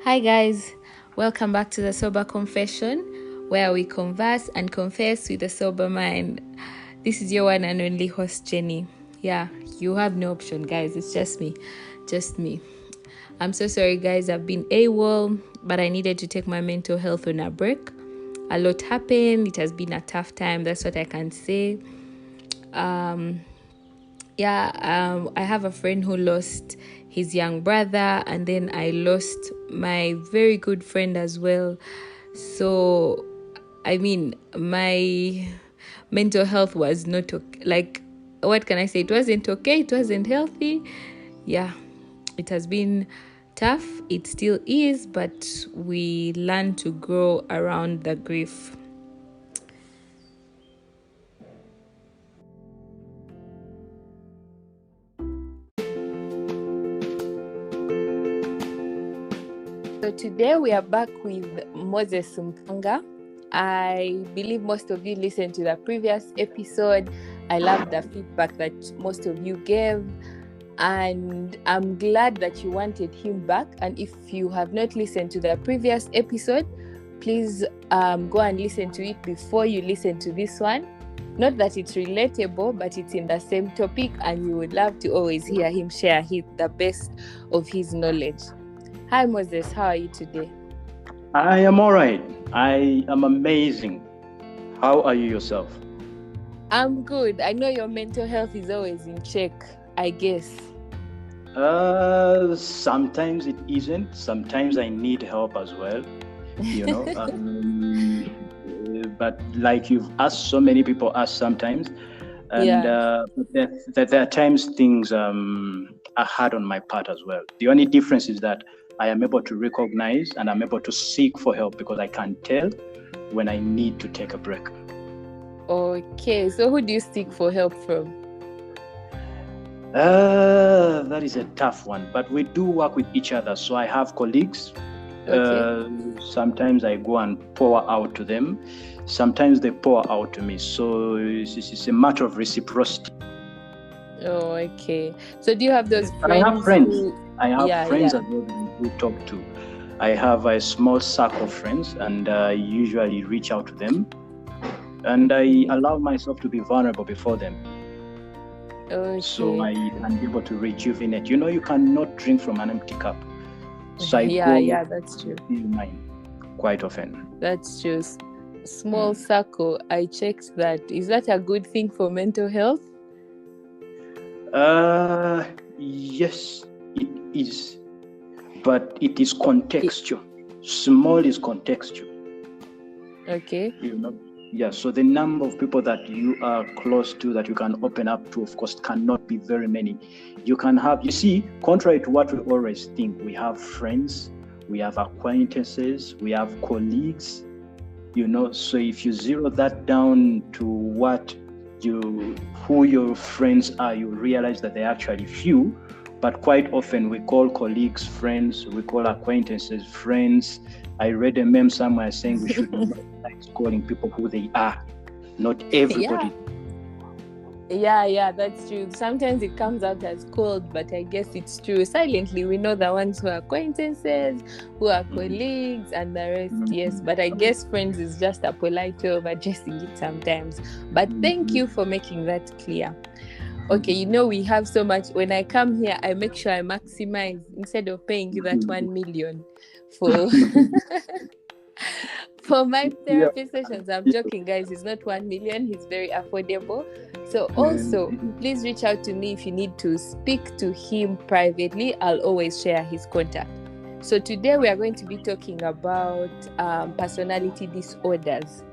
Hi, guys. Welcome back to the Sober Confession, where we converse and confess with a sober mind. This is your one and only host, Jenny. Yeah, you have no option, guys. It's just me. Just me. I'm so sorry, guys. I've been AWOL, but I needed to take my mental health on a break. A lot happened. It has been a tough time. That's what I can say. I have a friend who lost his young brother, and then I lost my very good friend as well. So, my mental health was not okay. Like, what can I say? It wasn't okay. It wasn't healthy. Yeah, it has been tough. It still is, but we learn to grow around the grief. So today we are back with Moses Mpanga. I believe most of you listened to the previous episode. I love the feedback that most of you gave, and I'm glad that you wanted him back. And if you have not listened to the previous episode, please go and listen to it before you listen to this one. Not that it's relatable, but it's in the same topic, and you would love to always hear him share the best of his knowledge. Hi, Moses. How are you today? I am all right. I am amazing. How are you yourself? I'm good. I know your mental health is always in check, I guess. Sometimes it isn't. Sometimes I need help as well. But like you've asked, so many people ask sometimes. And there are times things are hard on my part as well. The only difference is that I am able to recognize and I'm able to seek for help because I can tell when I need to take a break. Okay, so who do you seek for help from? That is a tough one, but we do work with each other. So I have colleagues. Okay. Sometimes I go and pour out to them. Sometimes they pour out to me. So it's a matter of reciprocity. Oh, okay. So do you have those friends? I have friends. I have friends that we talk to. I have a small circle of friends, and I usually reach out to them, and I allow myself to be vulnerable before them. Okay. So I can be able to rejuvenate. You cannot drink from an empty cup. So that's true. Mine quite often. That's true. Small circle. I checked that. Is that a good thing for mental health? Yes, it is, but it is contextual. Small is contextual. Okay. So the number of people that you are close to that you can open up to, of course, cannot be very many. You can have, contrary to what we always think, we have friends, we have acquaintances, we have colleagues, so if you zero that down to who your friends are, you realize that they're actually few, but quite often we call colleagues friends, we call acquaintances friends. I read a meme somewhere saying we should not like calling people who they are, not everybody. Yeah, that's true. Sometimes it comes out as cold, but I guess it's true. Silently, we know the ones who are acquaintances, who are colleagues, and the rest, yes. But I guess friends is just a polite way of addressing it sometimes. But thank you for making that clear. Okay, we have so much. When I come here, I make sure I maximize instead of paying you that 1 million for... For my therapy sessions. I'm joking, guys. It's not 1 million. He's very affordable. So also, please reach out to me if you need to speak to him privately. I'll always share his contact. So today we are going to be talking about personality disorders.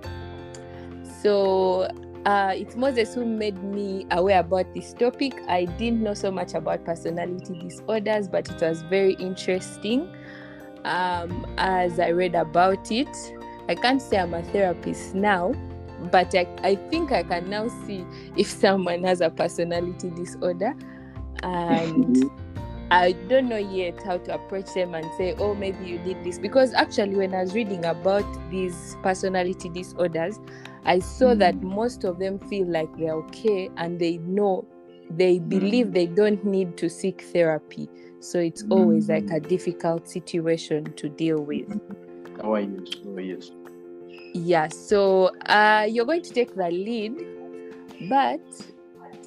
So it's Moses who made me aware about this topic. I didn't know so much about personality disorders, but it was very interesting as I read about it. I can't say I'm a therapist now, but I think I can now see if someone has a personality disorder, and I don't know yet how to approach them and say, oh, maybe you need this. Because actually when I was reading about these personality disorders, I saw that most of them feel like they're okay and they know they believe they don't need to seek therapy. So it's always like a difficult situation to deal with. Oh, yes. Yeah, so you're going to take the lead, but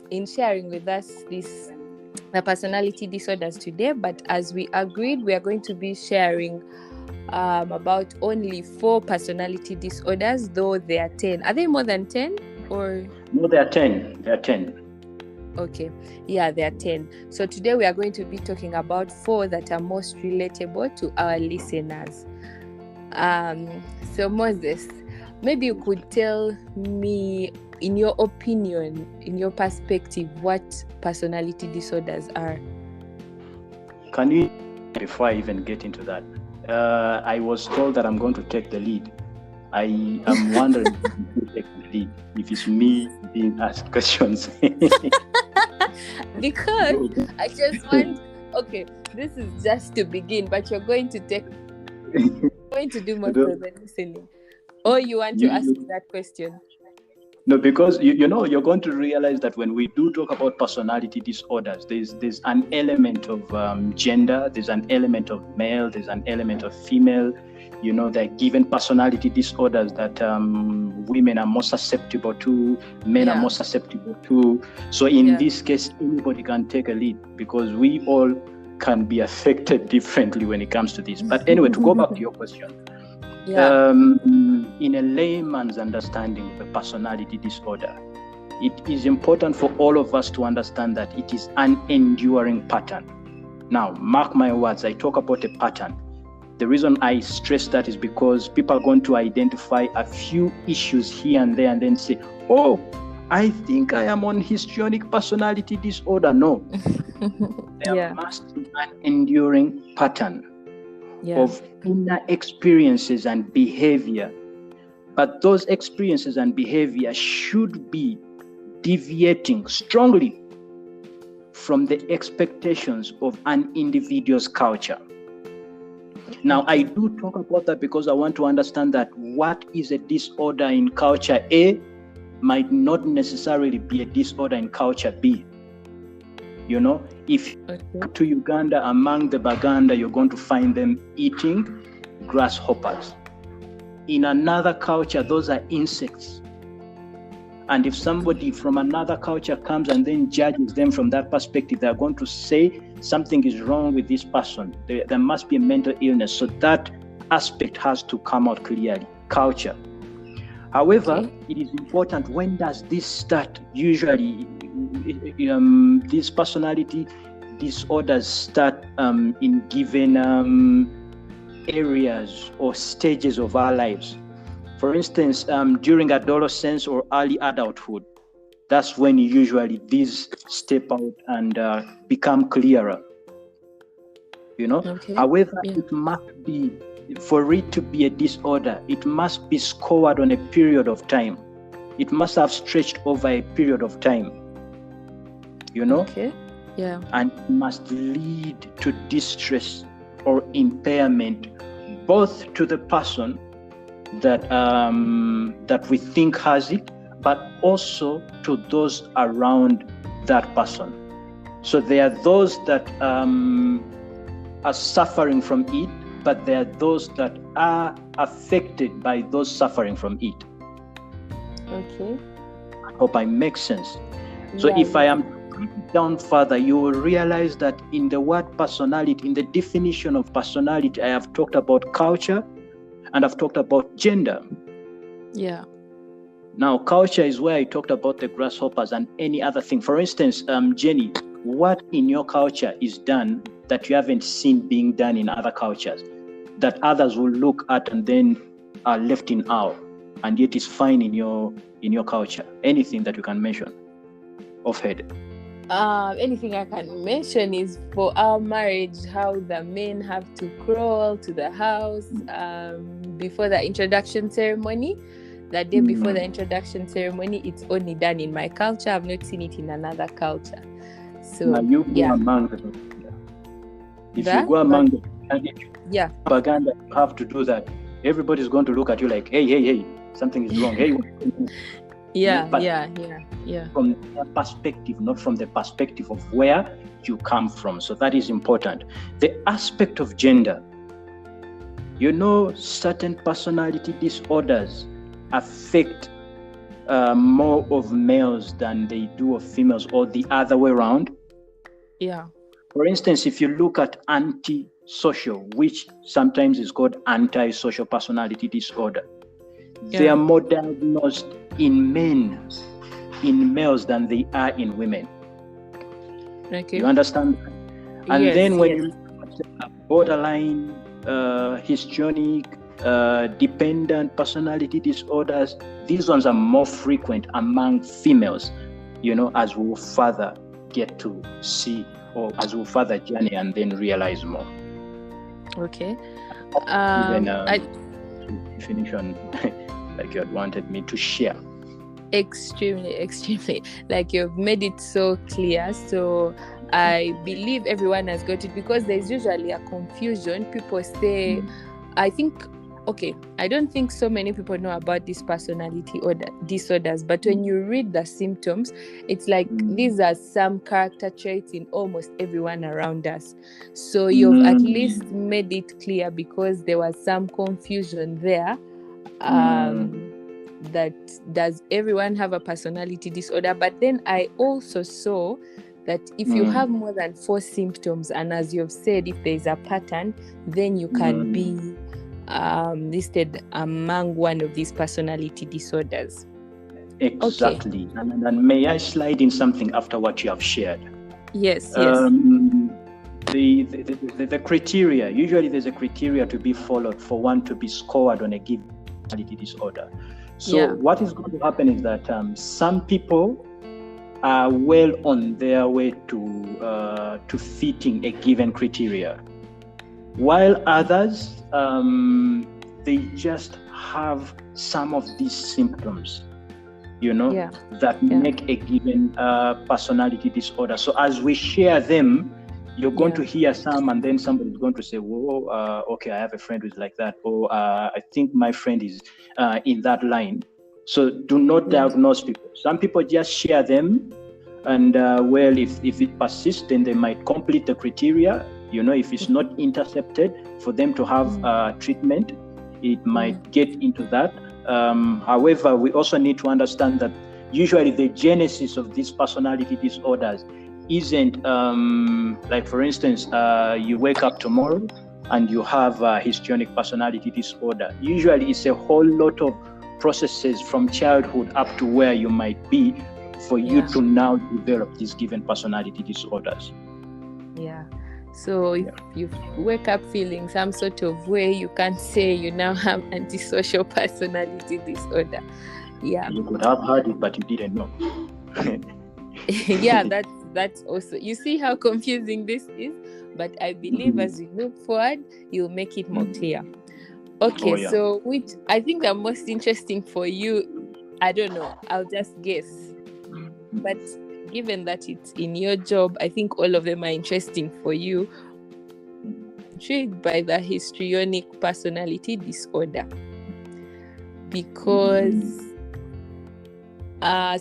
in sharing with us the personality disorders today. But as we agreed, we are going to be sharing about only 4 personality disorders, though there are 10. Are they more than 10 or? No, there are 10. There are 10. Okay, yeah, there are 10. So today we are going to be talking about 4 that are most relatable to our listeners. So Moses, maybe you could tell me, in your opinion, in your perspective, what personality disorders are. Can you, before I even get into that, I was told that I'm going to take the lead. I am wondering who take the lead, if it's me being asked questions. Because I just want, okay, this is just to begin, but you're going to do most of the listening. Or you want to ask that question? No, because you know, you're going to realize that when we do talk about personality disorders, there's an element of gender, there's an element of male, there's an element of female. You know, there are given personality disorders that women are more susceptible to, men are more susceptible to. So in this case, anybody can take a lead, because we all can be affected differently when it comes to this. But anyway, to go back to your question. In a layman's understanding of a personality disorder, it is important for all of us to understand that it is an enduring pattern. Now, mark my words, I talk about a pattern. The reason I stress that is because people are going to identify a few issues here and there and then say, oh, I think I am on histrionic personality disorder. No, there must be an enduring pattern of inner experiences and behavior. But those experiences and behavior should be deviating strongly from the expectations of an individual's culture. Now, I do talk about that because I want to understand that what is a disorder in culture A might not necessarily be a disorder in culture B. You know, if you go to Uganda, among the Baganda, you're going to find them eating grasshoppers. In another culture, those are insects. And if somebody from another culture comes and then judges them from that perspective, they're going to say something is wrong with this person. There must be a mental illness. So that aspect has to come out clearly. Culture. However, it is important, when does this start? Usually, these personality disorders start in given areas or stages of our lives. For instance, during adolescence or early adulthood, that's when usually these step out and become clearer. You know, however, it must be, for it to be a disorder, it must be scored on a period of time. It must have stretched over a period of time. You know? And it must lead to distress or impairment, both to the person that that we think has it, but also to those around that person. So there are those that are suffering from it, but there are those that are affected by those suffering from it. I hope I make sense. So if I am down further, you will realize that in the word personality, in the definition of personality, I have talked about culture and I've talked about gender. Now, culture is where I talked about the grasshoppers and any other thing. For instance, Jenny, what in your culture is done that you haven't seen being done in other cultures, that others will look at and then are left in awe, and yet is fine in your culture? Anything that you can mention offhand? Anything I can mention is for our marriage, how the men have to crawl to the house before the introduction ceremony. The day before the introduction ceremony, it's only done in my culture. I've not seen it in another culture. So now you go among them. If you go among them, propaganda, you have to do that. Everybody's going to look at you like, hey, something is wrong. Hey, Yeah, but yeah. from their perspective, not from the perspective of where you come from. So that is important. The aspect of gender, certain personality disorders affect more of males than they do of females, or the other way around. Yeah. For instance, if you look at antisocial, which sometimes is called antisocial personality disorder, they are more diagnosed in males than they are in women. Okay. You understand? And then when you look at borderline, histrionic, dependent personality disorders, these ones are more frequent among females, as we will further get to see, or as we'll further journey and then realize more. Okay. Definition like you had wanted me to share. Extremely. Like, you've made it so clear. So I believe everyone has got it, because there's usually a confusion. People say, I don't think so many people know about these personality disorders, but when you read the symptoms, it's like these are some character traits in almost everyone around us. So you've at least made it clear, because there was some confusion there. That does everyone have a personality disorder? But then I also saw that if you have more than 4 symptoms, and as you've said, if there is a pattern, then you can be listed among one of these personality disorders. Exactly. Okay. And may I slide in something after what you have shared? Yes. The criteria, usually there's a criteria to be followed for one to be scored on a given personality disorder. So what is going to happen is that some people are well on their way to fitting a given criteria, while others they just have some of these symptoms, that make a given personality disorder. So as we share them, you're going to hear some, and then somebody's going to say, "Whoa, okay, I have a friend who's like that," or "I think my friend is in that line." So do not diagnose people. Some people just share them, and if it persists, then they might complete the criteria. If it's not intercepted for them to have treatment, it might get into that. However, we also need to understand that usually the genesis of these personality disorders isn't like, for instance, you wake up tomorrow and you have a histrionic personality disorder. Usually it's a whole lot of processes from childhood up to where you might be for you to now develop these given personality disorders. So if you wake up feeling some sort of way, you can't say you now have antisocial personality disorder. You could have had it, but you didn't know. That's also, you see how confusing this is, but I believe as we move forward, you'll make it more clear. Okay, so which I think the most interesting for you, I don't know, I'll just guess, but given that it's in your job, I think all of them are interesting for you. Intrigued by the histrionic personality disorder, because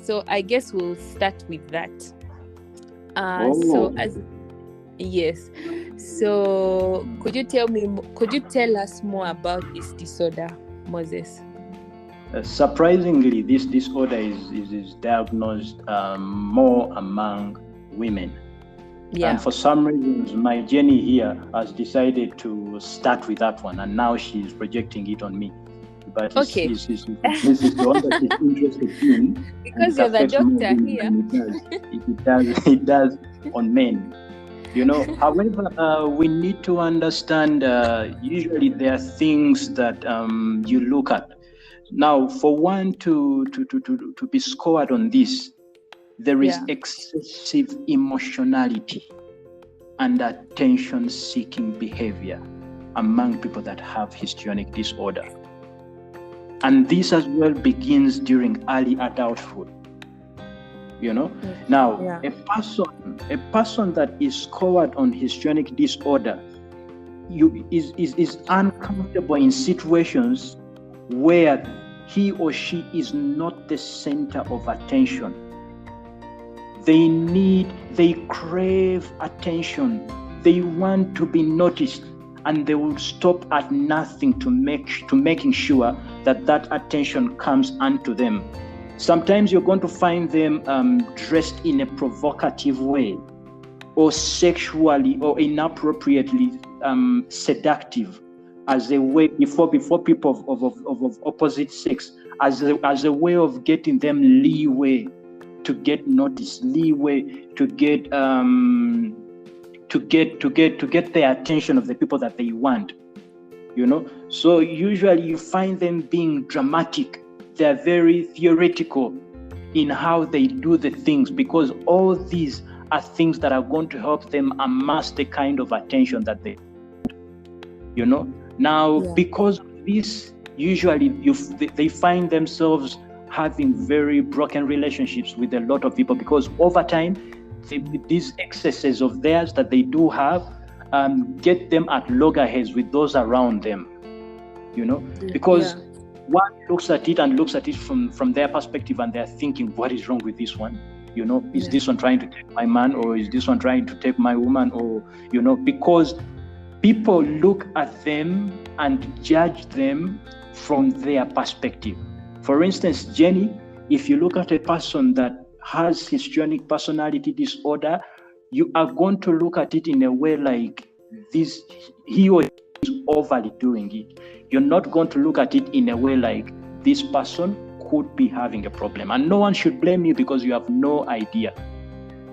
so I guess we'll start with that. So could you tell us more about this disorder, Moses? Surprisingly, this disorder is diagnosed more among women. And for some reasons, my journey here has decided to start with that one, and now she's projecting it on me. But this is the one that is interested in. Because you're the doctor here. It does on men. However, we need to understand, usually there are things that you look at. Now, for one to be scored on this, there is excessive emotionality and attention-seeking behavior among people that have histrionic disorder. And this as well begins during early adulthood. Now, a person that is scored on histrionic disorder is uncomfortable in situations where he or she is not the center of attention. They crave attention. They want to be noticed, and they will stop at nothing to making sure that attention comes unto them. Sometimes you're going to find them dressed in a provocative way, or sexually or inappropriately seductive, as a way before people of opposite sex, as a way of getting them leeway to get noticed, leeway to get the attention of the people that they want. So usually you find them being dramatic. They're very theoretical in how they do the things, because all these are things that are going to help them amass the kind of attention that they now. Because of this, usually they find themselves having very broken relationships with a lot of people, because over time these excesses of theirs that they do have get them at loggerheads with those around them, because one looks at it from their perspective, and they're thinking, what is wrong with this one? Is this one trying to take my man, or is this one trying to take my woman? Or because people look at them and judge them from their perspective. For instance, Jenny, if you look at a person that has histrionic personality disorder, you are going to look at it in a way like this, he or she is overly doing it. You're not going to look at it in a way like this person could be having a problem. And no one should blame you, because you have no idea,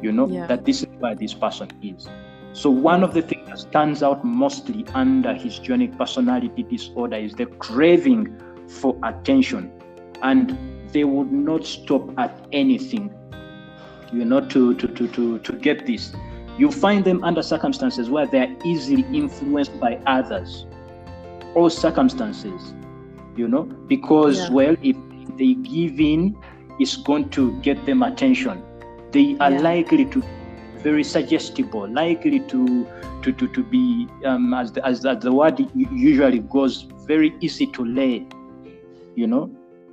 that this is where this person is. So one of the things that stands out mostly under histrionic personality disorder is the craving for attention. And they would not stop at anything, to get this. You find them under circumstances where they are easily influenced by others or circumstances, because if they give in, it's going to get them attention. They are likely to be very suggestible, likely to be as the word usually goes, very easy to lay.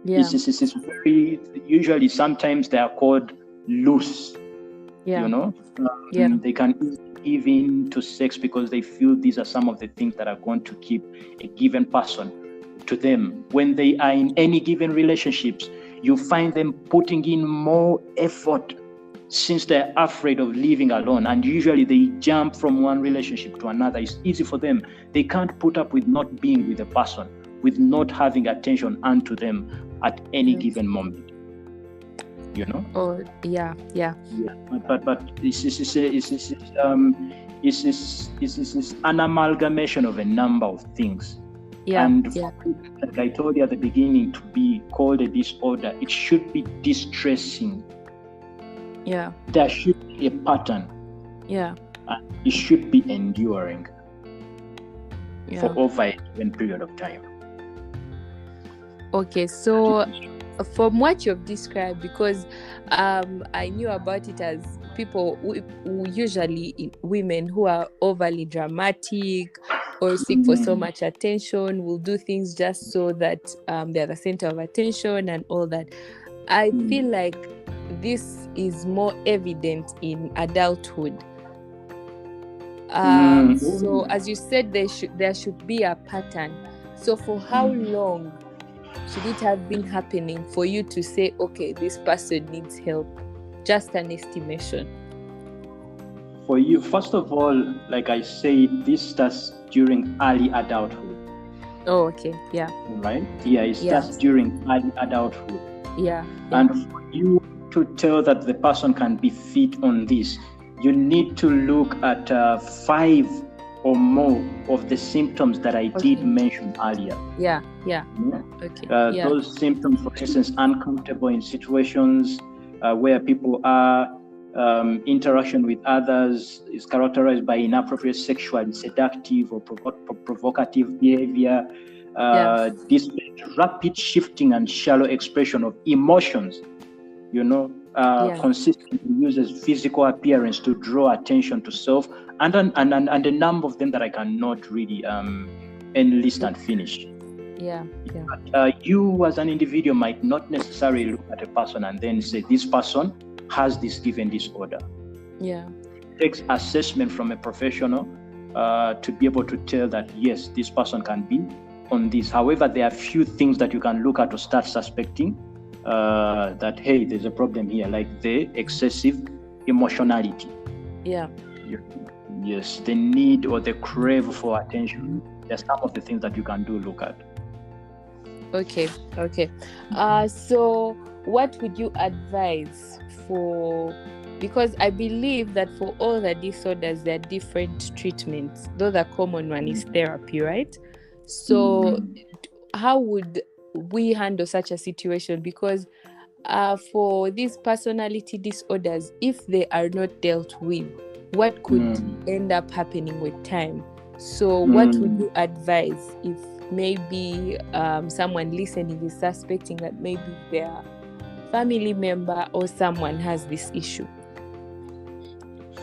It's very, usually sometimes they are called loose. They can give in to sex because they feel these are some of the things that are going to keep a given person to them. When they are in any given relationships, you find them putting in more effort, since they're afraid of living alone, and usually they jump from one relationship to another. It's easy for them. They can't put up with not being with a person, with not having attention unto them at any given moment. But it's an amalgamation of a number of things. Like I told you at the beginning, to be called a disorder, it should be distressing. There should be a pattern. It should be enduring for over a given period of time. Okay, so from what you've described, because I knew about it as people who usually women who are overly dramatic or seek for so much attention, will do things just so that they're the center of attention and all that. I feel like this is more evident in adulthood. So as you said, there should be a pattern. So for how long should it have been happening for you to say, okay, this person needs help? Just an estimation. For you, first of all, like I said, this starts during early adulthood. Oh, okay. Yeah. Right? Yeah, it starts during early adulthood. Yeah. And for you to tell that the person can be fit on this, you need to look at 5 or more of the symptoms that I did mention earlier. Yeah. Okay. Those symptoms, for instance, uncomfortable in situations where people are, interaction with others is characterized by inappropriate, sexual, seductive, or provocative behavior. This rapid shifting and shallow expression of emotions, consistently uses physical appearance to draw attention to self, and a number of them that I cannot really enlist and finish. Yeah. You as an individual might not necessarily look at a person and then say this person has this given disorder. Yeah. It takes assessment from a professional to be able to tell that yes, this person can be on this. However, there are few things that you can look at to start suspecting that hey, there's a problem here, like the excessive emotionality. Yeah. Yes, the need or the crave for attention. There's some of the things that you can look at. Okay. So what would you advise for, because I believe that for all the disorders there are different treatments, though the common one is therapy, right? So how would we handle such a situation? Because for these personality disorders, if they are not dealt with, what could end up happening with time? So what would you advise if maybe someone listening is suspecting that maybe their family member or someone has this issue?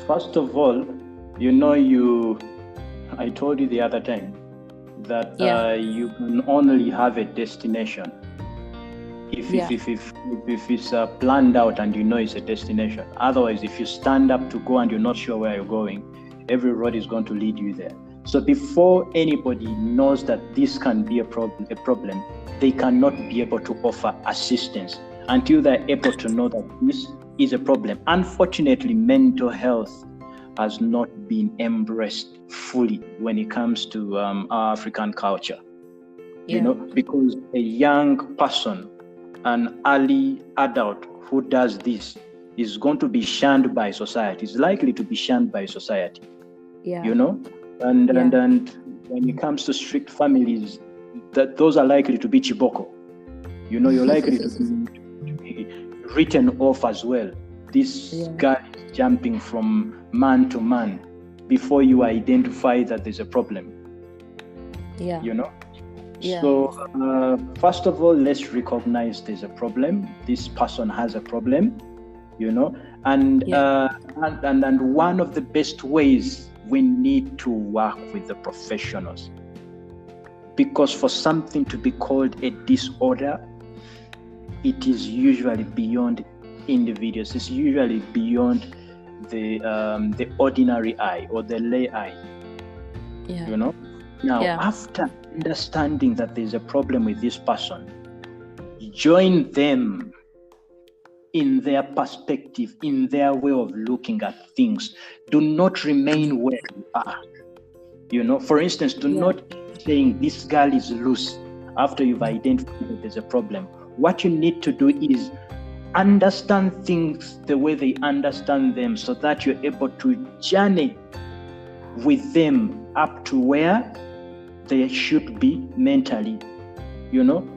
First of all, I told you the other time that you can only have a destination if it's planned out and you know it's a destination. Otherwise, if you stand up to go and you're not sure where you're going, every road is going to lead you there. So before anybody knows that this can be a problem, they cannot be able to offer assistance until they're able to know that this is a problem. Unfortunately, mental health has not been embraced fully when it comes to our African culture. Because a young person, an early adult who does this is going to be shunned by society, is likely to be shunned by society. And when it comes to strict families, those are likely to be chiboko. You're likely to be written off as well. This guy is jumping from man to man before you identify that there's a problem. So first of all, let's recognize there's a problem. This person has a problem, and one of the best ways, we need to work with the professionals, because for something to be called a disorder, it is usually beyond individuals. It's usually beyond the ordinary eye or the lay eye. After understanding that there's a problem with this person, join them in their perspective, in their way of looking at things. Do not remain where you are. For instance, do not saying this girl is loose after you've identified that there's a problem. What you need to do is understand things the way they understand them, so that you're able to journey with them up to where they should be mentally.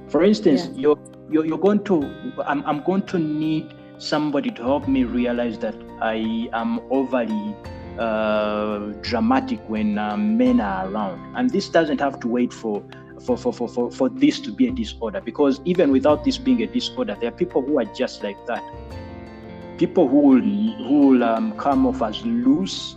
For instance, you're going to, I'm going to need somebody to help me realize that I am overly dramatic when men are around, and this doesn't have to wait for this to be a disorder, because even without this being a disorder, there are people who are just like that. People who will come off as loose,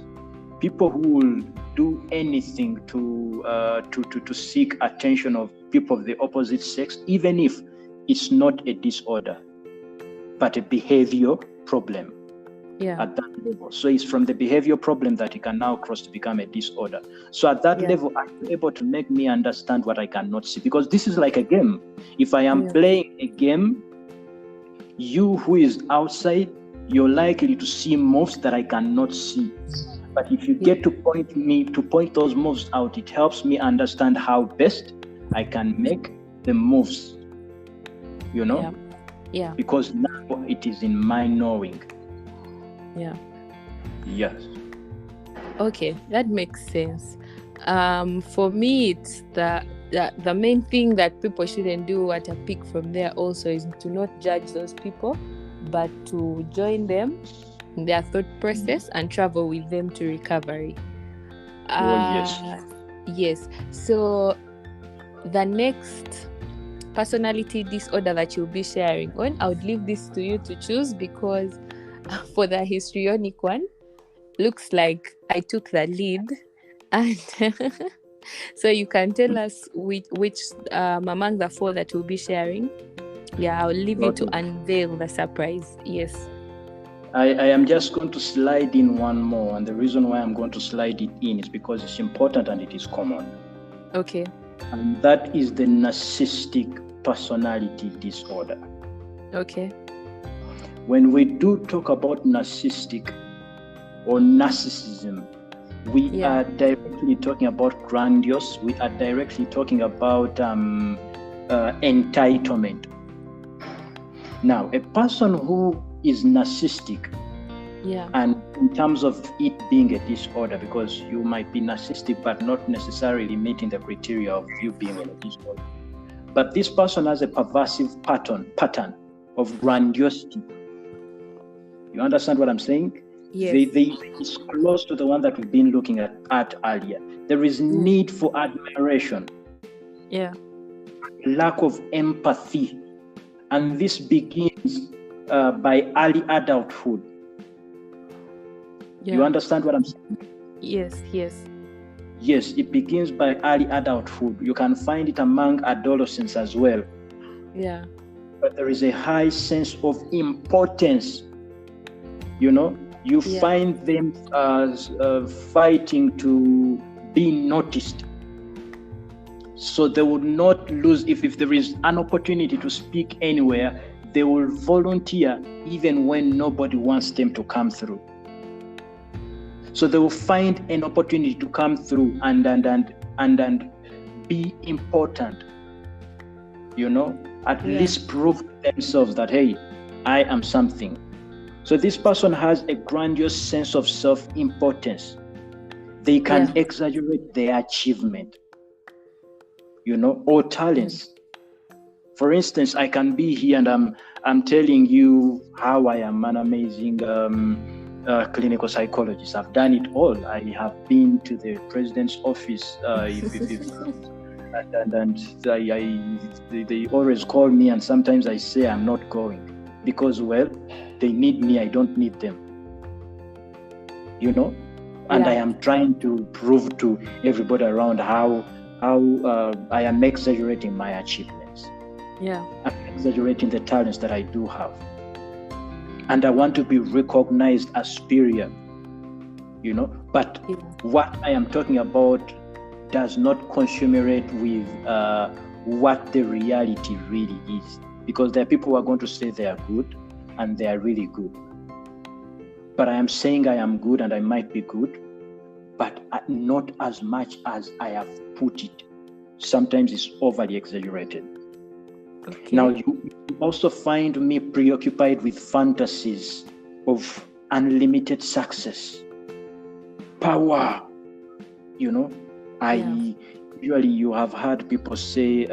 people who will do anything to seek attention of people of the opposite sex, even if it's not a disorder, but a behavior problem at that level. So it's from the behavior problem that it can now cross to become a disorder. So at that level, are you able to make me understand what I cannot see? Because this is like a game. If I am playing a game, you who is outside, you're likely to see moves that I cannot see. But if you get to point those moves out, it helps me understand how best I can make the moves. Because now it is in my knowing. Yes. Okay, that makes sense. For me, it's the main thing that people shouldn't do, what I pick from there also, is to not judge those people, but to join them in their thought process and travel with them to recovery. Yes. So the next personality disorder that you'll be sharing on, I would leave this to you to choose, because for the histrionic one, looks like I took the lead, and So you can tell us which among the 4 that we'll be sharing. Yeah, I'll leave you to unveil the surprise. Yes. I am just going to slide in one more, and the reason why I'm going to slide it in is because it's important and it is common. Okay. And that is the narcissistic personality disorder. Okay. When we do talk about narcissistic or narcissism, we are directly talking about grandiose. We are directly talking about entitlement. Now, a person who is narcissistic, and in terms of it being a disorder, because you might be narcissistic but not necessarily meeting the criteria of you being in a disorder, but this person has a pervasive pattern of grandiosity. You understand what I'm saying? Yes. It's close to the one that we've been looking at earlier. There is need for admiration, lack of empathy, and this begins by early adulthood. You understand what I'm saying? Yes. Yes, it begins by early adulthood. You can find it among adolescents as well. Yeah. But there is a high sense of importance. You find them fighting to be noticed. So they would not lose if there is an opportunity to speak anywhere, they will volunteer even when nobody wants them to come through. So they will find an opportunity to come through and be important. At least prove to themselves that, hey, I am something. So this person has a grandiose sense of self-importance. They can exaggerate their achievement, or talents. For instance, I can be here and I'm telling you how I am an amazing clinical psychologist. I've done it all. I have been to the president's office. They always call me, and sometimes I say I'm not going because, they need me, I don't need them. And I am trying to prove to everybody around how I am exaggerating my achievements. I'm exaggerating the talents that I do have. And I want to be recognized as superior, But what I am talking about does not consummate with what the reality really is. Because there are people who are going to say they are good, and they are really good. But I am saying I am good, and I might be good, but not as much as I have put it. Sometimes it's overly exaggerated. Okay. Now, you also find me preoccupied with fantasies of unlimited success, power. Usually you have heard people say,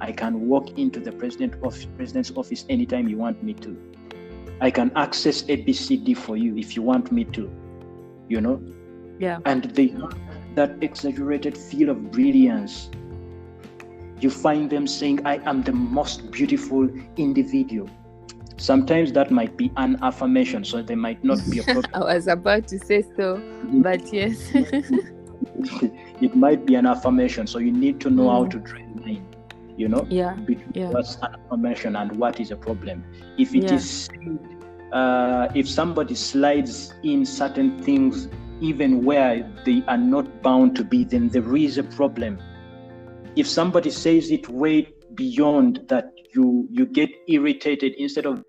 I can walk into the president's office anytime you want me to. I can access ABCD for you if you want me to, And they have that exaggerated feel of brilliance. You find them saying, I am the most beautiful individual. Sometimes that might be an affirmation, so they might not be a problem. I was about to say so, but yes. It might be an affirmation, so you need to know how to draw a line, between what's an affirmation and what is a problem. If it is, if somebody slides in certain things, even where they are not bound to be, then there is a problem. If somebody says it way beyond that, you get irritated instead of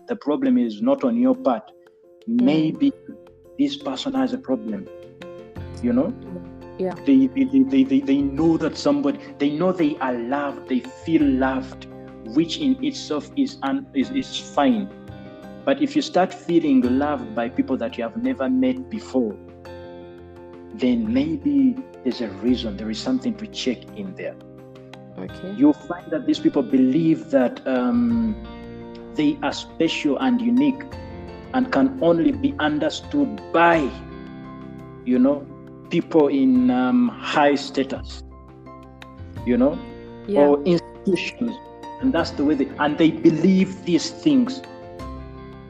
the problem is not on your part. Maybe this person has a problem. They know that they know they are loved, they feel loved, which in itself is fine. But if you start feeling loved by people that you have never met before, then maybe there's a reason, there is something to check in there. Okay. You'll find that these people believe that they are special and unique and can only be understood by, people in high status, or institutions. And that's the way they believe these things.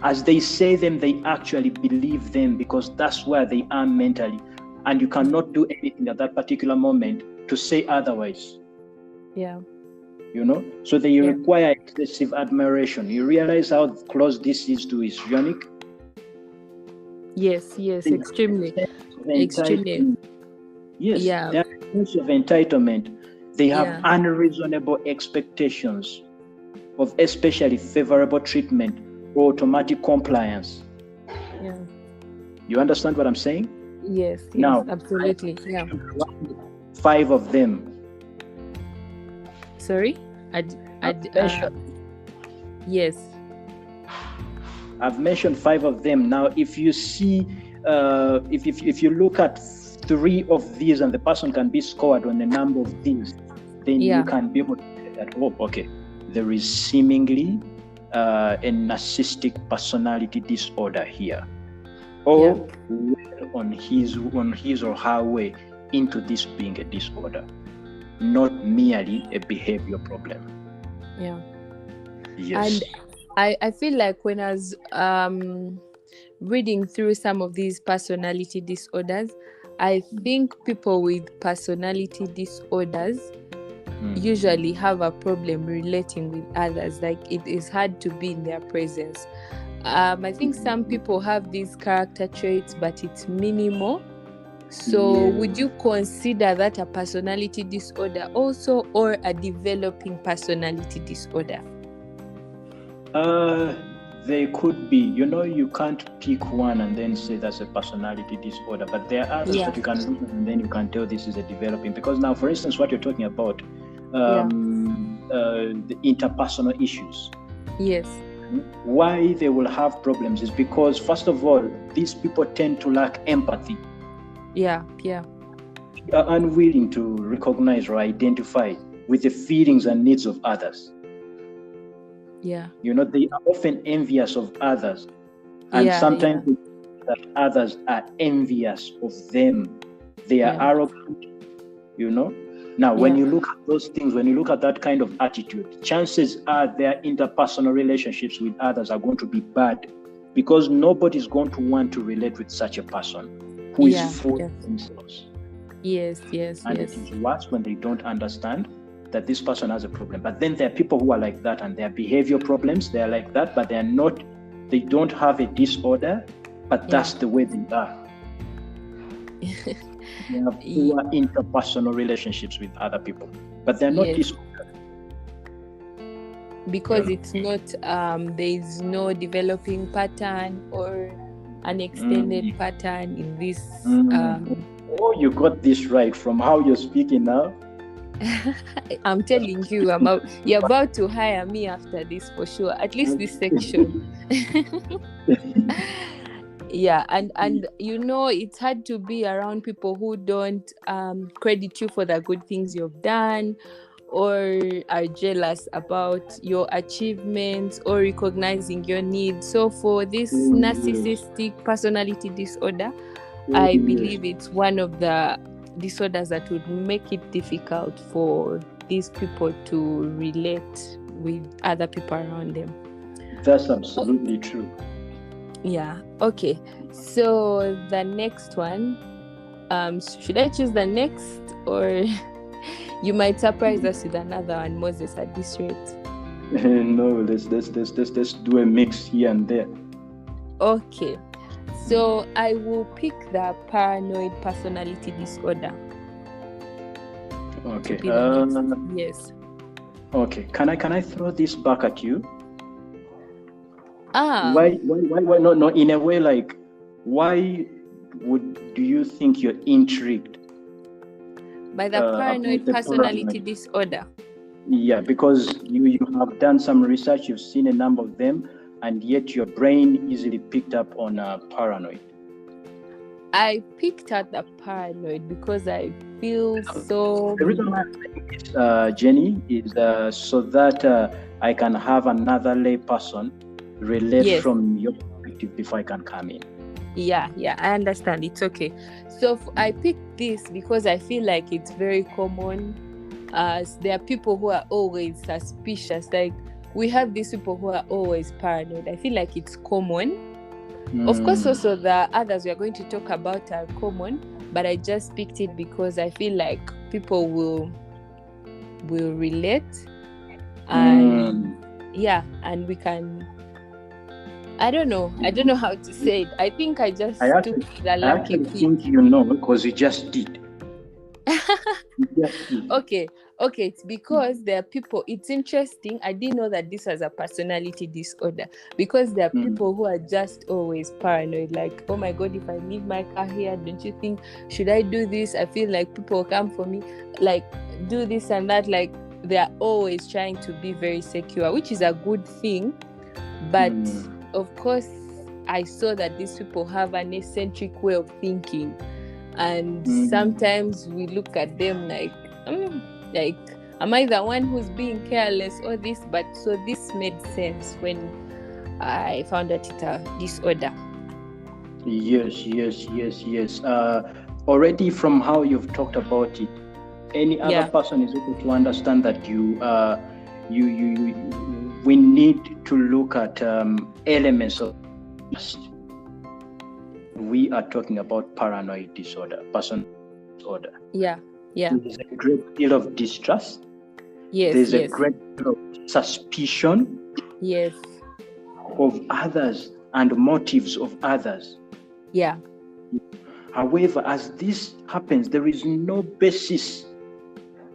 As they say them, they actually believe them because that's where they are mentally. and you cannot do anything at that particular moment to say otherwise. Yeah. So they require excessive admiration. You realize how close this is to histrionic? Yes, extremely. Extremely. Yes, they have a sense of entitlement. They have unreasonable expectations of especially favorable treatment or automatic compliance. Yeah. You understand what I'm saying? Yes, now, absolutely. Yeah. 5 of them. Sorry? Yes. I've mentioned 5 of them. Now, if you see, if you look at 3 of these and the person can be scored on the number of these, then you can be able to say that, okay, there is seemingly a narcissistic personality disorder here, or on his or her way into this being a disorder, not merely a behavior problem. Yeah. Yes. And I feel like when I was reading through some of these personality disorders, I think people with personality disorders usually have a problem relating with others. Like, it is hard to be in their presence. I think some people have these character traits, but it's minimal. So would you consider that a personality disorder also, or a developing personality disorder? They could be. You can't pick one and then say that's a personality disorder, but there are others that you can look at and then you can tell this is a developing. Because now, for instance, what you're talking about, the interpersonal issues. Yes. Why they will have problems is because, first of all, these people tend to lack empathy. Yeah. They are unwilling to recognize or identify with the feelings and needs of others. Yeah. They are often envious of others, and sometimes that others are envious of them. They are arrogant. Now, when you look at those things, when you look at that kind of attitude, chances are their interpersonal relationships with others are going to be bad, because nobody's going to want to relate with such a person who is full of themselves. Yes. And it is worse when they don't understand that this person has a problem. But then there are people who are like that, and their behavior problems, they are like that, but they don't have a disorder, but that's the way they are. They have poor interpersonal relationships with other people, but they're not disordered. Because it's not, there is no developing pattern or an extended pattern in this. You got this right from how you're speaking now. I'm telling you, you're about to hire me after this for sure, at least this section. And it's hard to be around people who don't credit you for the good things you've done, or are jealous about your achievements, or recognizing your needs. So for this narcissistic personality disorder, I believe it's one of the disorders that would make it difficult for these people to relate with other people around them. That's absolutely true. Yeah. Okay. So the next one, should I choose the next, or you might surprise us with another one, Moses, at this rate? No, let's do a mix here and there. Okay. So I will pick the paranoid personality disorder. Okay. Yes. Okay. Can I throw this back at you? Why? No. In a way, like, why do you think you're intrigued by the paranoid personality disorder? Yeah, because you have done some research, you've seen a number of them, and yet your brain easily picked up on paranoid. I picked out the paranoid because I feel so... The reason why I'm saying this, Jenny, is so that I can have another lay person relate from your perspective before I can come in. Yeah, I understand. It's okay. So I picked this because I feel like it's very common. There are people who are always suspicious. Like, we have these people who are always paranoid. I feel like it's common. Of course, also the others we are going to talk about are common, but I just picked it because I feel like people will relate, and and we can. I don't know how to say it. I think I just took the lucky pick. I think you know because you just did. Okay, it's because there are people. It's interesting. I didn't know that this was a personality disorder, because there are people who are just always paranoid, like, oh my god, if I leave my car here, don't you think, should I do this? I feel like people will come for me, like, do this and that. Like, they are always trying to be very secure, which is a good thing, but of course I saw that these people have an eccentric way of thinking, and sometimes we look at them like am I the one who's being careless or this? But so this made sense when I found out it's a disorder. Yes. Already from how you've talked about it, any other person is able to understand that we need to look at elements of trust. We are talking about paranoid disorder, personality disorder. Yeah. There's a great deal of distrust. Yes. There's a great deal of suspicion. Yes. Of others and motives of others. Yeah. However, as this happens, there is no basis.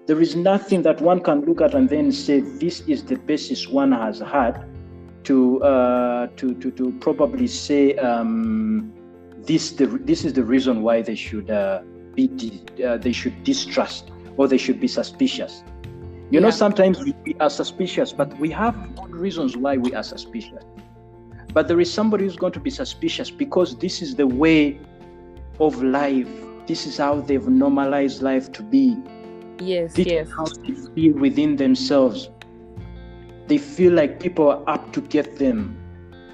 There is nothing that one can look at and then say this is the basis one has had to probably say this is the reason why they should they should distrust or they should be suspicious. You know, sometimes we are suspicious, but we have good reasons why we are suspicious. But there is somebody who's going to be suspicious because this is the way of life. This is how they've normalized life to be. Yes. Is how they feel within themselves. They feel like people are up to get them.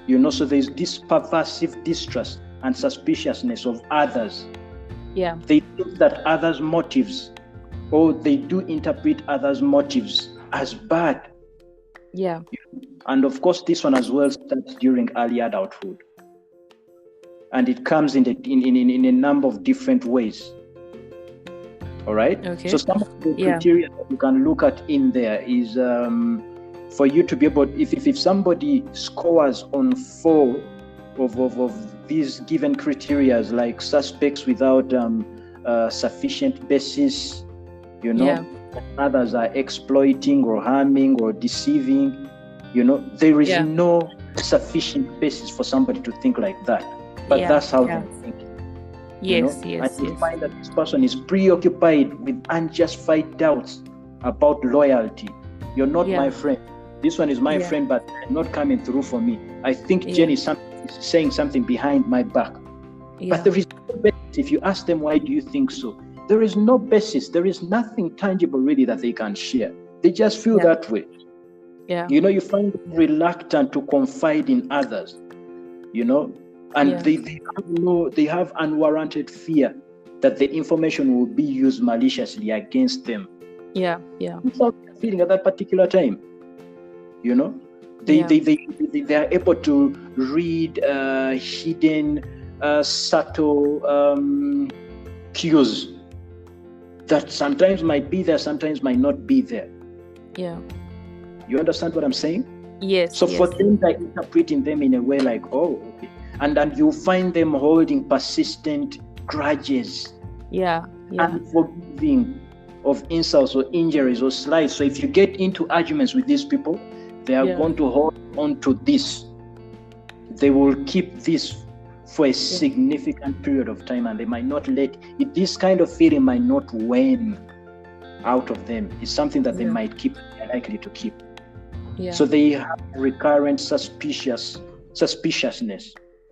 You know, so there's this pervasive distrust and suspiciousness of others. Yeah. They think that others' motives, or they do interpret others' motives as bad. Yeah. And of course, this one as well starts during early adulthood. And it comes in a number of different ways. All right? Okay. So some of the criteria that you can look at in there is for you to be able, if somebody scores on 4 of these given criteria, like suspects without sufficient basis, you know, others are exploiting or harming or deceiving, you know, there is no sufficient basis for somebody to think like that. But that's how they think. Yes. And you find that this person is preoccupied with unjustified doubts about loyalty. You're not my friend. This one is my friend, but not coming through for me. I think Jenny is saying something behind my back. But there is no basis. If you ask them, why do you think so? There is no basis. There is nothing tangible really that they can share. They just feel that way. Yeah. You know, you find them reluctant to confide in others, you know, and they have unwarranted fear that the information will be used maliciously against them. Yeah. That's how they're feeling at that particular time. You know, they are able to read hidden, subtle cues that sometimes might be there, sometimes might not be there. Yeah. You understand what I'm saying? Yes. So for them, they're interpreting them in a way like, oh, okay. And you find them holding persistent grudges. Yeah. Unforgiving of insults or injuries or slights. So if you get into arguments with these people, they are going to hold on to this. They will keep this for a significant period of time, and they might not let it. This kind of feeling might not wane out of them. It's something that they might keep, they're likely to keep. Yeah. So they have recurrent suspiciousness,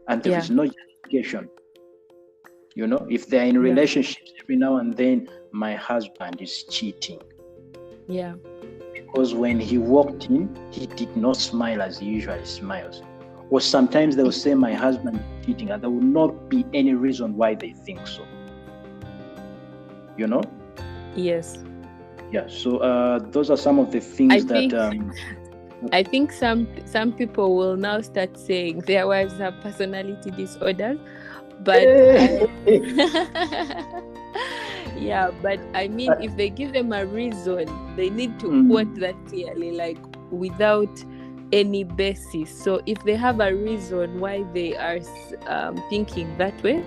and there is no justification. You know, if they're in relationships, every now and then, my husband is cheating. Yeah. Because when he walked in, he did not smile as he usually smiles. Or sometimes they will say, my husband is cheating, and there will not be any reason why they think so. You know? Yes. Yeah, so those are some of the things I think some people will now start saying their wives have personality disorders, but yeah, but I mean, if they give them a reason, they need to quote that clearly, like without any basis. So if they have a reason why they are thinking that way,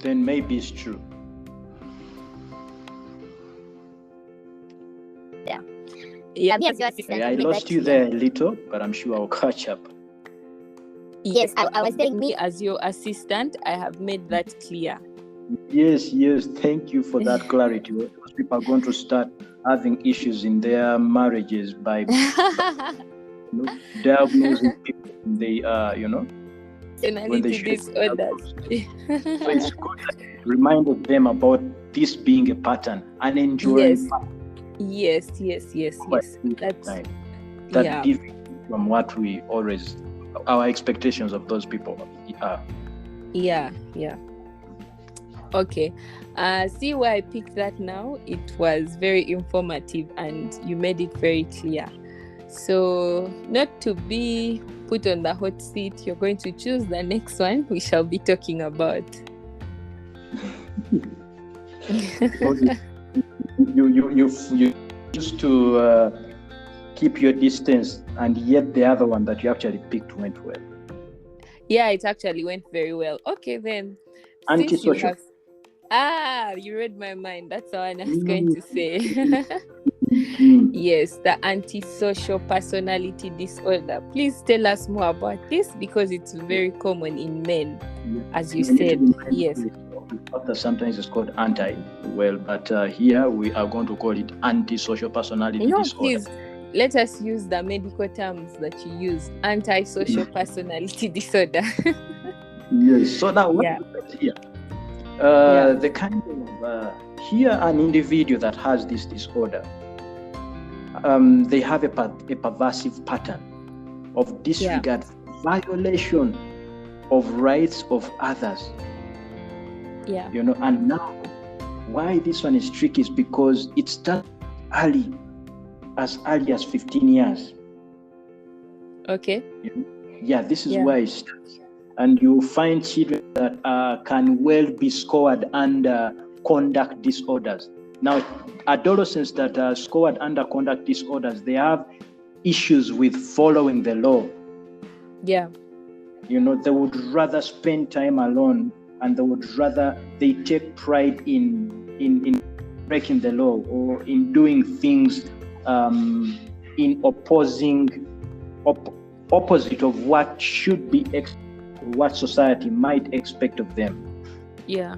then maybe it's true. Yeah, I lost you there a little, but I'm sure I'll catch up. Yes, I was saying, me as your assistant, I have made that clear. Yes, thank you for that clarity. Because people are going to start having issues in their marriages by diagnosing people they are, personality disorders. So it's good that you reminded them about this being a pattern, an enduring pattern. Yes. That differs from what we always, our expectations of those people are. Yeah. Okay. See why I picked that now? It was very informative and you made it very clear. So, not to be put on the hot seat, you're going to choose the next one we shall be talking about. You used to keep your distance, and yet the other one that you actually picked went well. Yeah, it actually went very well. Okay, then. Antisocial. You read my mind. That's all I was going to say. Yes, the antisocial personality disorder. Please tell us more about this, because it's very common in men, as you said. Yes. Sometimes it's called but here we are going to call it antisocial personality disorder. Please, let us use the medical terms that you use. Antisocial personality disorder. Yes. So now what here? The kind of here an individual that has this disorder, they have a pervasive pattern of disregard, violation of rights of others. Yeah. And now why this one is tricky is because it starts as early as 15 years. Okay. Yeah, this is where it starts. And you find children that can well be scored under conduct disorders. Now, adolescents that are scored under conduct disorders, they have issues with following the law. Yeah. They would rather spend time alone, and they take pride in breaking the law or in doing things in opposite of what should be what society might expect of them. Yeah.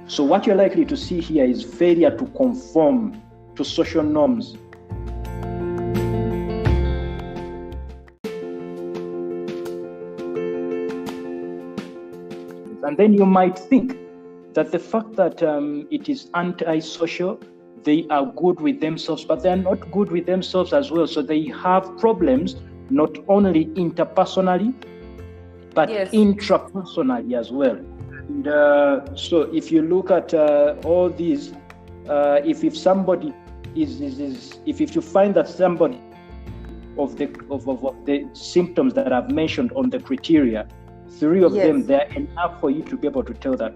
So what you're likely to see here is failure to conform to social norms. And then you might think that the fact that it is antisocial, they are good with themselves, but they're not good with themselves as well. So they have problems not only interpersonally, but intrapersonally as well. And so if you look at all these, if somebody if you find that somebody of the symptoms that I've mentioned on the criteria, 3 of them, they're enough for you to be able to tell that,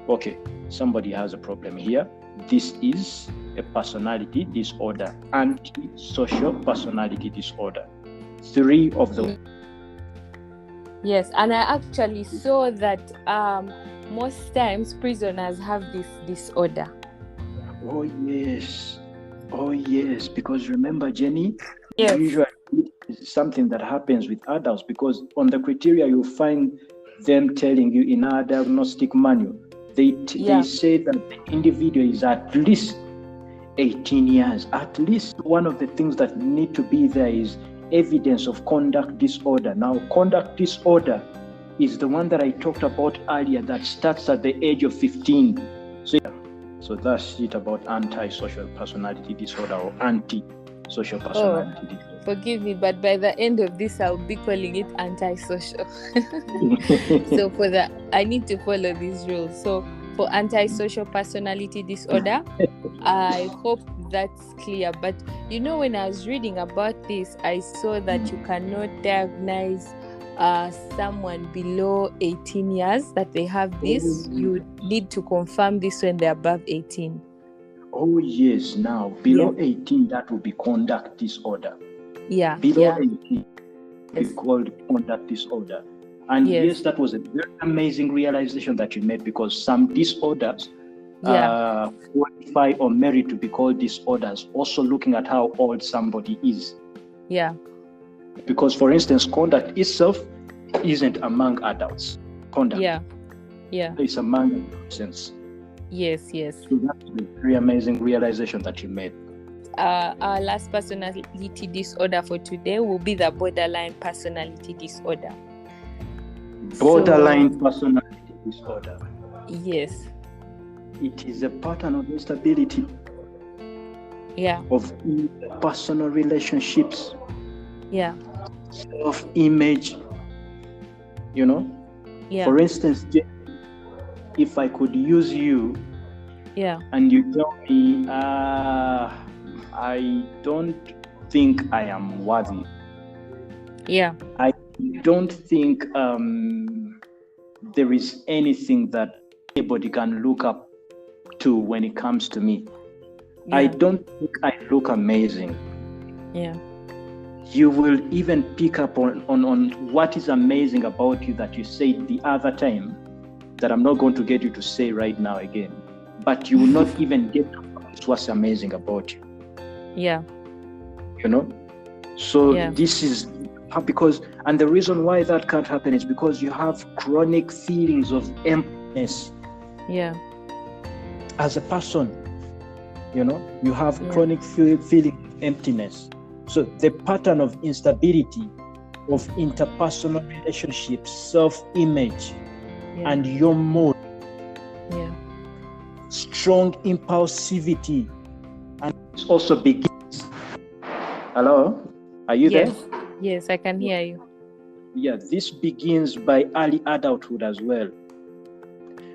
okay, somebody has a problem here. This is a personality disorder, antisocial personality disorder. 3 of them. Yes, and I actually saw that most times prisoners have this disorder. Oh yes, because remember, Jenny, usually it's something that happens with adults, because on the criteria you'll find them telling you in our diagnostic manual, they say that the individual is at least 18 years. At least one of the things that need to be there is evidence of conduct disorder. Now, conduct disorder is the one that I talked about earlier that starts at the age of 15. So that's it about antisocial personality disorder or anti-social personality disorder. Forgive me, but by the end of this, I'll be calling it antisocial. So I need to follow these rules. So for antisocial personality disorder, I hope that's clear. But when I was reading about this, I saw that you cannot diagnose someone below 18 years that they have this. You need to confirm this when they're above 18. Oh yes, now below 18, that will be conduct disorder. Yeah. Below 18, it's called conduct disorder. And yes, that was a very amazing realization that you made, because some disorders qualify or merit to be called disorders, also looking at how old somebody is. Yeah. Because, for instance, conduct itself isn't among adults. Conduct. Yeah. It's among adolescents. Yes. So that's a very amazing realization that you made. Our last personality disorder for today will be the borderline personality disorder. Borderline personality disorder. Yes. It is a pattern of instability. Yeah. Of personal relationships. Yeah. Self-image. Yeah. For instance, if I could use you, and you tell me, I don't think I am worthy. Yeah. I don't think there is anything that anybody can look up to when it comes to me. Yeah. I don't think I look amazing. Yeah. You will even pick up on what is amazing about you that you said the other time, that I'm not going to get you to say right now again. But you will not even get what's amazing about you. Yeah. So this is because, and the reason why that can't happen is because you have chronic feelings of emptiness. Yeah. As a person, you have chronic feeling of emptiness. So the pattern of instability of interpersonal relationships, self-image, and your mood, strong impulsivity, and it also begins. Hello, are you there? Yes, I can hear you. Yeah, this begins by early adulthood as well.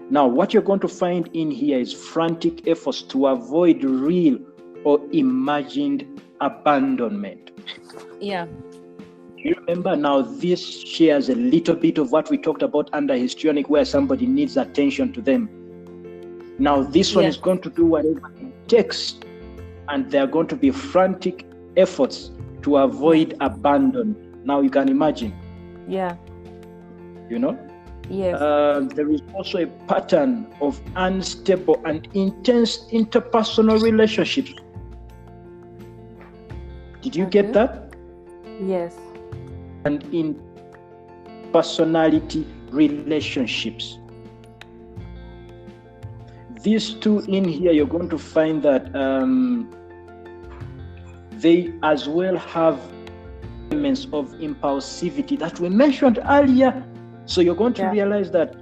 Now, what you're going to find in here is frantic efforts to avoid real or imagined abandonment. Yeah. You remember now, this shares a little bit of what we talked about under histrionic, where somebody needs attention to them. Now, this one is going to do whatever it takes, and there are going to be frantic efforts to avoid abandonment. Now, you can imagine. Yeah. Yes. There is also a pattern of unstable and intense interpersonal relationships. Did you get that? Yes. And in personality relationships. These two in here, you're going to find that they as well have elements of impulsivity that we mentioned earlier. So you're going to realize that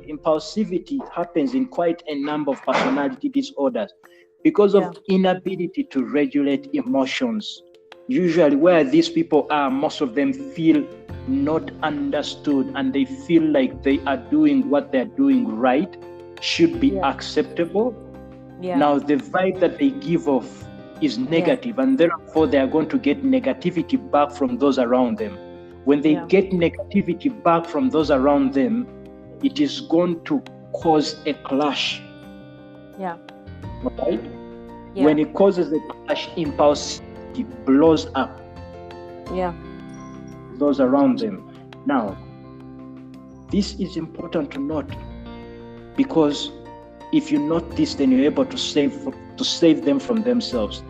impulsivity happens in quite a number of personality disorders because of inability to regulate emotions. Usually where these people are, most of them feel not understood, and they feel like they are doing what they're doing right, should be acceptable. Now the vibe that they give off is negative, and therefore they are going to get negativity back from those around them. When they get negativity back from those around them, it is going to cause a clash. Right? When it causes a clash, impulse blows up. Those around them. Now, this is important to note, because if you note this, then you're able to save them from themselves.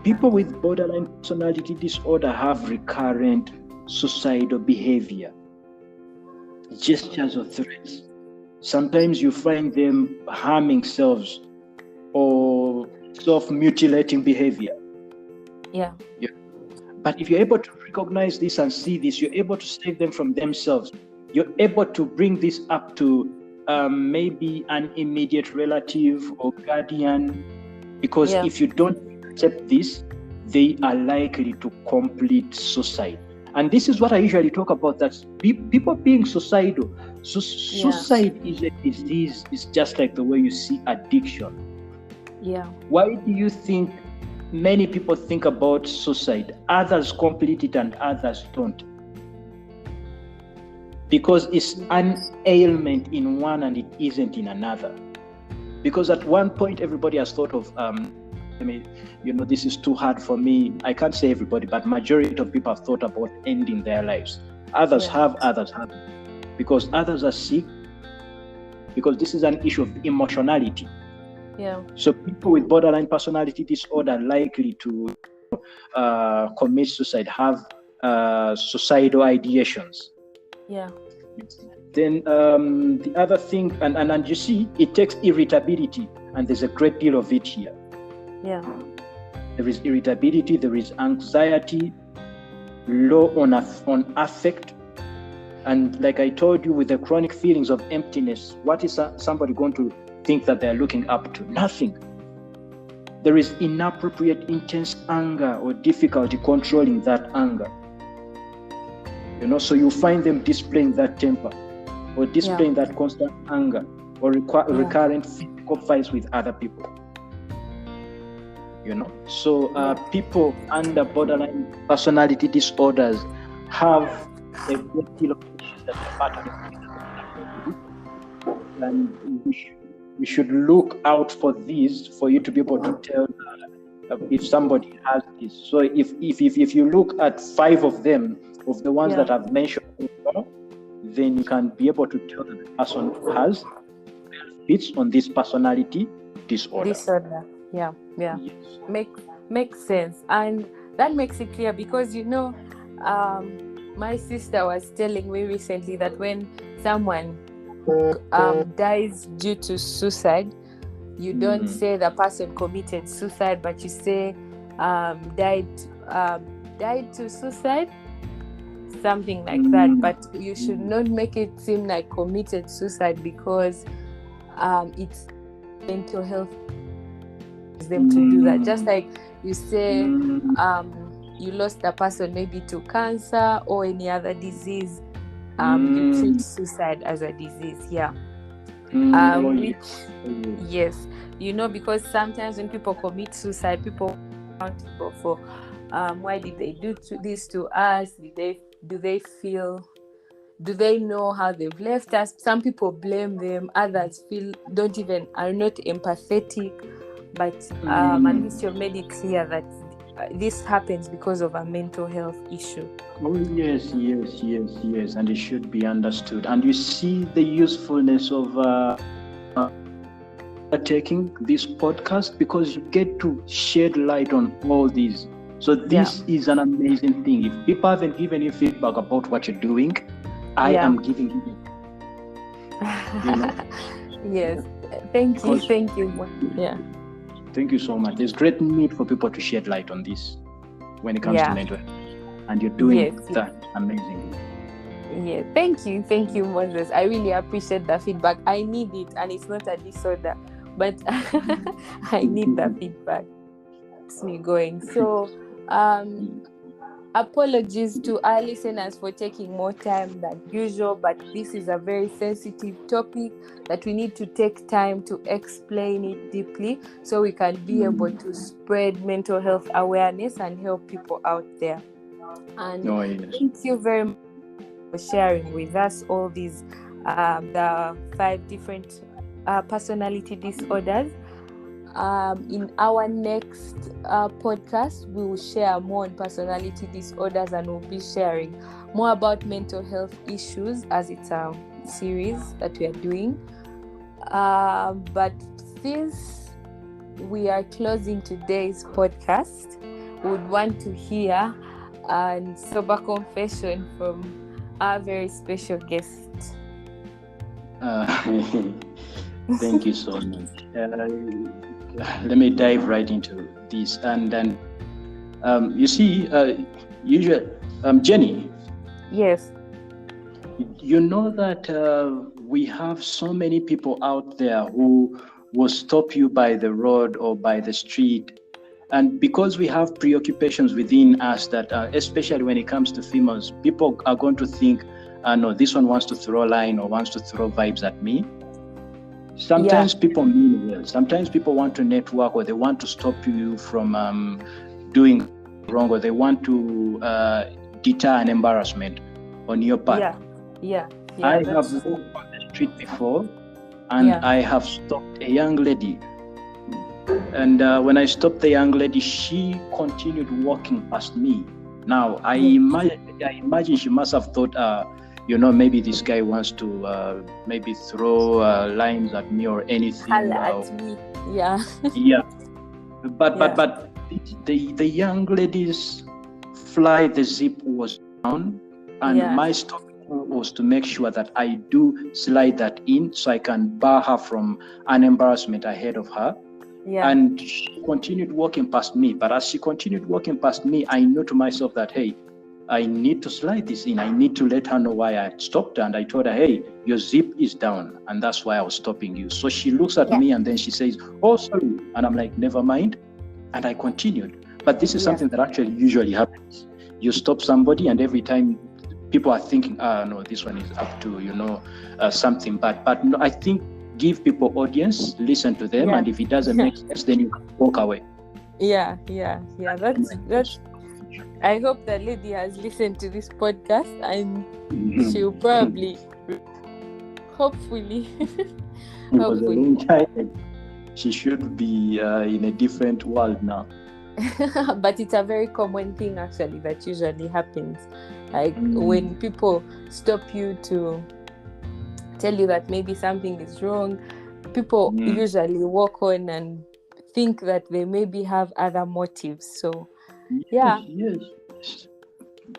People with borderline personality disorder have recurrent suicidal behavior, gestures or threats. Sometimes you find them harming selves or self-mutilating behavior. But if you're able to recognize this and see this, you're able to save them from themselves. You're able to bring this up to maybe an immediate relative or guardian, because if you don't accept this, they are likely to complete suicide. And this is what I usually talk about, that people being suicidal. So suicide is a disease. It's just like the way you see addiction. Why do you think many people think about suicide. Others complete it and others don't. Because it's an ailment in one and it isn't in another. Because at one point, everybody has thought of, this is too hard for me. I can't say everybody, but majority of people have thought about ending their lives. Others have, others haven't. Because others are sick. Because this is an issue of emotionality. Yeah. So people with borderline personality disorder are likely to commit suicide, have suicidal ideations. Yeah. Then the other thing, and you see, it takes irritability, and there's a great deal of it here. Yeah. There is irritability, there is anxiety, low on affect, and like I told you, with the chronic feelings of emptiness, what is somebody going to think that they're looking up to? Nothing. There is inappropriate, intense anger or difficulty controlling that anger. So you find them displaying that temper or displaying that constant anger or recurrent physical fights with other people. So people under borderline personality disorders have a great deal of issues that are part of it. And we should look out for these for you to be able to tell if somebody has this. So if you look at 5 of them, of the ones that I've mentioned before, then you can be able to tell that the person has fits on this personality disorder. Yeah. Yes. Makes sense. And that makes it clear because my sister was telling me recently that when someone dies due to suicide, you don't say the person committed suicide, but you say died to suicide, something like that. But you should not make it seem like committed suicide because it's mental health them to do that. Just like you say you lost a person maybe to cancer or any other disease, you treat suicide as a disease. Yes, because sometimes when people commit suicide, people are accountable for why did they do this to us? Do they know how they've left us? Some people blame them, others are not empathetic. But at least you've made it clear that this happens because of a mental health issue. Oh, yes, and it should be understood. And you see the usefulness of taking this podcast because you get to shed light on all these. So this is an amazing thing. If people haven't given you feedback about what you're doing, I am giving you. Yes, thank you. Yeah. Thank you so much. There's great need for people to shed light on this when it comes to mental health. And you're doing that amazingly. Yeah, thank you, Moses. I really appreciate the feedback. I need it, and it's not a disorder, but I need the feedback. It's me going. So, apologies to our listeners for taking more time than usual, but this is a very sensitive topic that we need to take time to explain it deeply so we can be able to spread mental health awareness and help people out there. And thank you very much for sharing with us all these the 5 different personality disorders. In our next podcast, we will share more on personality disorders and we'll be sharing more about mental health issues as it's a series that we are doing. But since we are closing today's podcast, we would want to hear a sober confession from our very special guest. Thank you so much. Let me dive right into this. And then, you see, usually, Jenny. Yes. You know that we have so many people out there who will stop you by the road or by the street. And because we have preoccupations within us that, especially when it comes to females, people are going to think, no, this one wants to throw a line or wants to throw vibes at me. Sometimes people mean well. Sometimes people want to network, or they want to stop you from doing wrong, or they want to deter an embarrassment on your part. I have walked on the street before, and I have stopped a young lady. And when I stopped the young lady, she continued walking past me. Now, I imagine she must have thought, maybe this guy wants to maybe throw limes at me or anything. At me. Yeah. Yeah. But the young lady's the zip was down, and my stop was to make sure that I do slide that in so I can bar her from an embarrassment ahead of her. And she continued walking past me. But as she continued walking past me, I knew to myself that, hey, I need to slide this in. I need to let her know why I stopped her. And I told her, hey, your zip is down, and that's why I was stopping you. So she looks at me, and then she says, oh, sorry. And I'm like, never mind. And I continued. But this is something that actually usually happens. You stop somebody, and every time people are thinking, no, this one is up to, something bad. But no, I think give people audience, listen to them, and if it doesn't make sense, then you can walk away. That's I hope that lady has listened to this podcast, and she'll probably, hopefully, she should be in a different world now. But it's a very common thing actually that usually happens, like when people stop you to tell you that maybe something is wrong, people usually walk on and think that they maybe have other motives. So yes.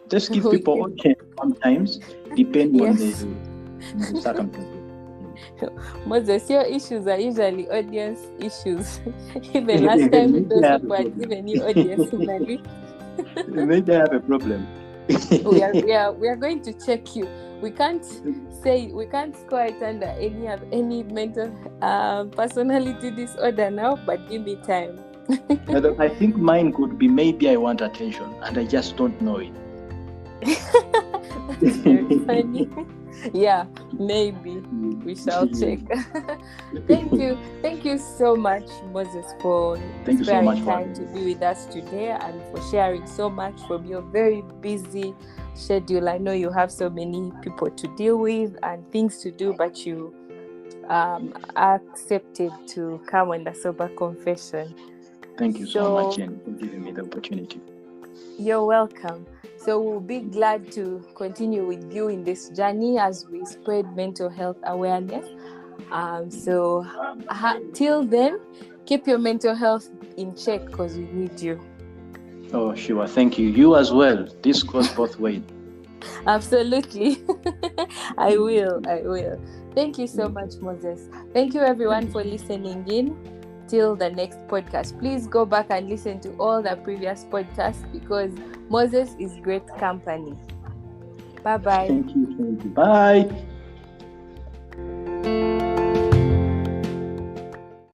Just give people audience sometimes, depending on the circumstances. Moses, your issues are usually audience issues. Even last time we had given you audience, maybe I have a problem. we are going to check you. We can't score it under any mental personality disorder now, but give me time. I think mine could be maybe I want attention and I just don't know it. That's very funny. Yeah, maybe we shall check. Thank you so much, Moses, for sparing time to be with us today and for sharing so much from your very busy schedule. I know you have so many people to deal with and things to do, but you accepted to come on the Sober Confession. Thank you so much, Jen, for giving me the opportunity. You're welcome. So we'll be glad to continue with you in this journey as we spread mental health awareness. Till then, keep your mental health in check because we need you. Oh, sure. Thank you. You as well. This goes both ways. Absolutely. I will. Thank you so much, Moses. Thank you, everyone, for listening in. Till the next podcast, please go back and listen to all the previous podcasts because Moses is great company. Bye-bye. Thank you. Bye.